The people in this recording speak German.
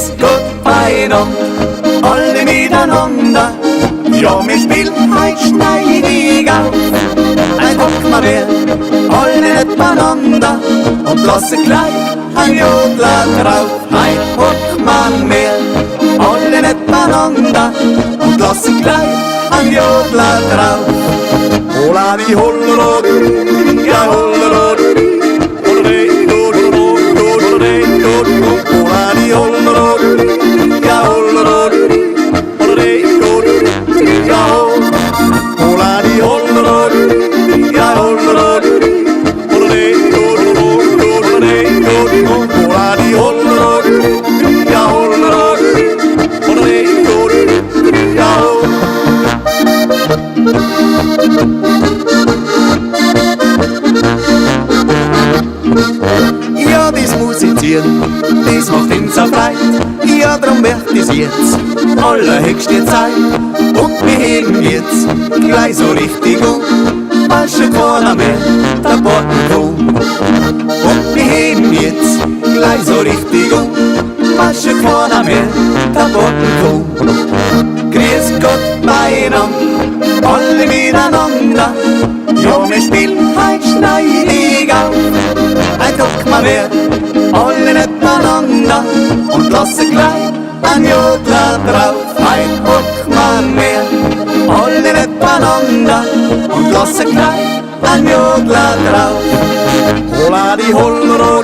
Grüß Gott beieinander, alle miteinander. Ja, wir spielen heut schneidig auf. Ein hock mal wer, alle nebeneinander und lassen gleich ein Jodler drauf. Ein hock mal mehr, alle nebeneinander und lassen gleich ein Jodler drauf. Hola die Hollero, ja Hollero, ja, das Musizieren, das macht uns so frei. Ja, drum wird es jetzt allerhöchste Zeit. Und wir heben jetzt gleich so richtig um, weil schon keiner mehr der Borten kommt. Und wir heben jetzt gleich so richtig um, weil schon keiner mehr der Borten kommt. Grüß Gott beieinander, alle miteinander. Ja, wir spielen heut schneidig auf. Ein guck mal wer, alle nebeneinander und lassen gleich ein Jodler drauf. Ein guck mal mehr, alle nebeneinander und lassen gleich ein Jodler drauf. Hola die Hollero,